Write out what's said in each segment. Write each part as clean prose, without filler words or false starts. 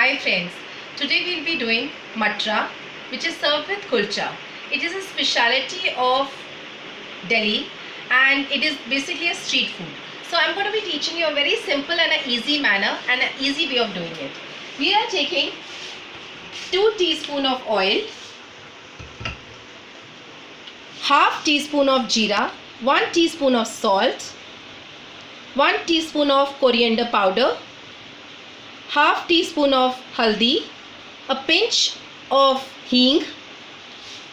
Hi friends, today we'll be doing matra, which is served with kulcha. It is a specialty of Delhi and it is basically a street food. So I'm going to be teaching you a very simple and an easy manner and an easy way of doing it. We are taking 2 teaspoons of oil, half teaspoon of jeera, 1 teaspoon of salt, 1 teaspoon of coriander powder, half teaspoon of haldi, a pinch of hing,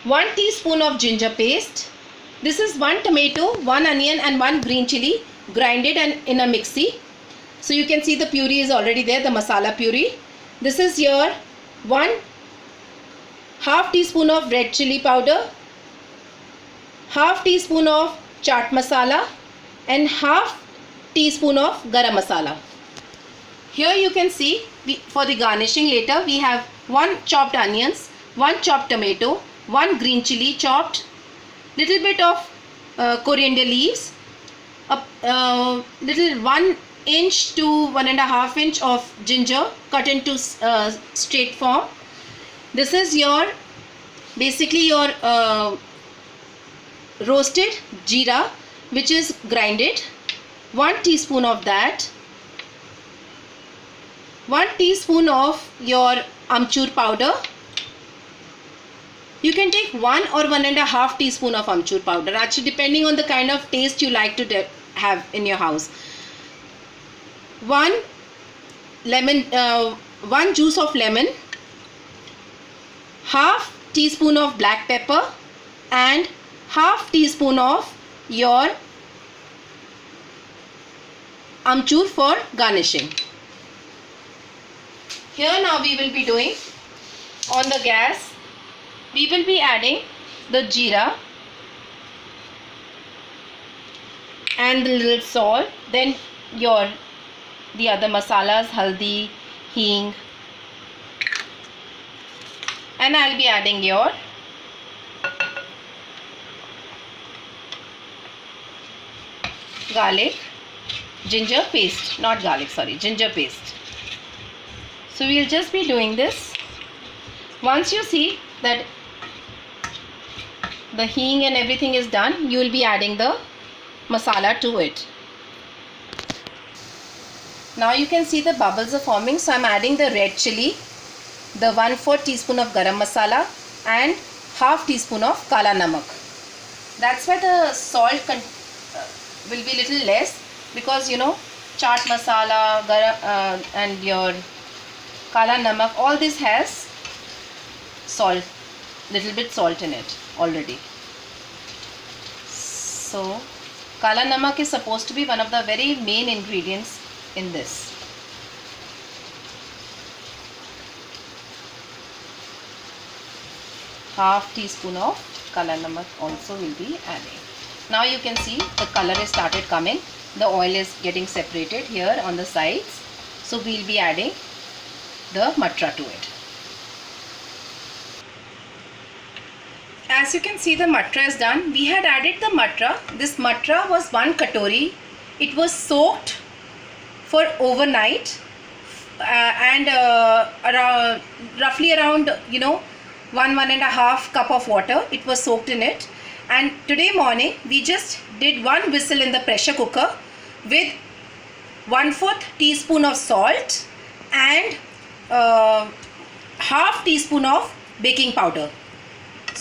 1 teaspoon of ginger paste. This is 1 tomato, 1 onion and 1 green chili grinded and in a mixie. So you can see the puree is already there, the masala puree. This is your half teaspoon of red chili powder, half teaspoon of chaat masala and half teaspoon of garam masala. Here you can see for the garnishing later we have 1 chopped onions, 1 chopped tomato, 1 green chili chopped, little bit of coriander leaves, a little 1 inch to 1.5 inch of ginger cut into straight form. This is your basically your roasted jeera which is grinded, 1 teaspoon of that, 1 teaspoon of your amchur powder. You can take 1 or 1.5 teaspoon of amchur powder, actually depending on the kind of taste you like to have in your house. 1 juice of lemon, half teaspoon of black pepper and half teaspoon of your amchur for garnishing. Here now we will be doing on the gas, we will be adding the jeera and the little salt, then the other masalas, haldi, hing, and I'll be adding your garlic, ginger paste, not garlic, sorry, ginger paste. So we'll just be doing this. Once you see that the hing and everything is done, you will be adding the masala to it. Now you can see the bubbles are forming, so I'm adding the red chili, the 1/4 teaspoon of garam masala and half teaspoon of kala namak. That's why the salt will be little less, because you know chaat masala, garam and your kala namak, all this has salt, little bit salt in it already. So kala namak is supposed to be one of the very main ingredients in this. Half teaspoon of kala namak also will be adding. Now you can see the color has started coming, the oil is getting separated here on the sides, so we will be adding the matra to it. As you can see, the matra is done. We had added the matra. This matra was 1 katori. It was soaked for overnight and roughly around 1.5 cup of water it was soaked in it. And today morning we just did 1 whistle in the pressure cooker with 1/4 teaspoon of salt and half teaspoon of baking powder.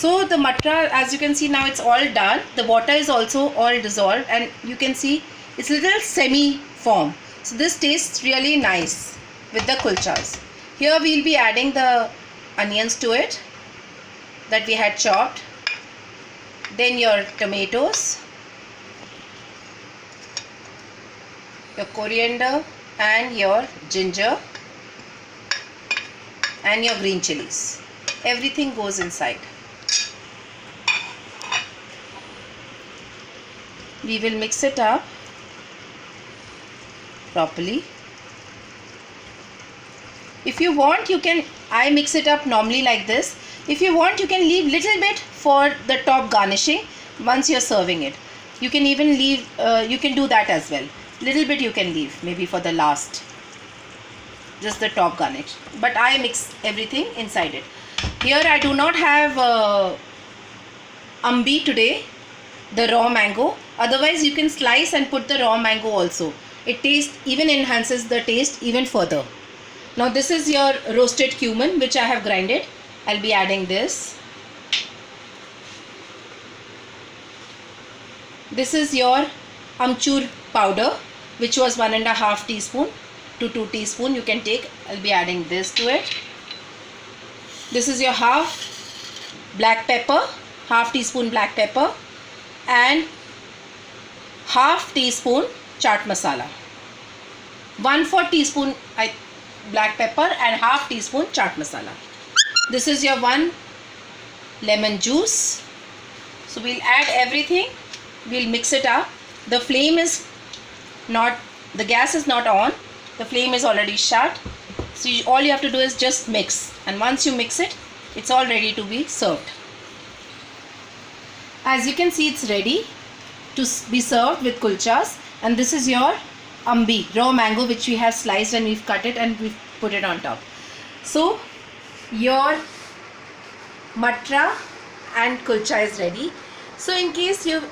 So the matra, as you can see now, it's all done. The water is also all dissolved and you can see it's a little semi form. So this tastes really nice with the kulchas. Here we will be adding the onions to it that we had chopped. Then your tomatoes, your coriander and your ginger and your green chilies. Everything goes inside. We will mix it up properly. If you want, you can, I mix it up normally like this. If you want, you can leave little bit for the top garnishing once you're serving it. You can even leave, you can do that as well. Little bit you can leave maybe for the last. just the top garnish, but I mix everything inside it. Here I do not have ambi today, the raw mango. Otherwise you can slice and put the raw mango also. It even enhances the taste even further. Now this is your roasted cumin which I have grinded. I'll be adding this. This is your amchur powder, which was 1.5 teaspoon to 2 teaspoon. You can take. I'll be adding this to it. This is your half black pepper, half teaspoon black pepper, and half teaspoon chaat masala. 1/4 teaspoon black pepper and half teaspoon chaat masala. This is your 1 lemon juice. So we'll add everything. We'll mix it up. The flame is not, the gas is not on. The flame is already shut. So all you have to do is just mix. And once you mix it, it's all ready to be served. As you can see, it's ready to be served with kulchas. And this is your ambi, raw mango, which we have sliced and we've cut it and we've put it on top. So your matra and kulcha is ready. So in case you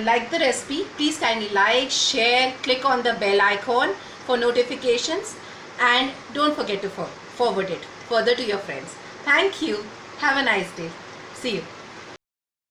like the recipe, please kindly like, share, click on the bell icon for notifications, and don't forget to forward it further to your friends. Thank you. Have a nice day. See you.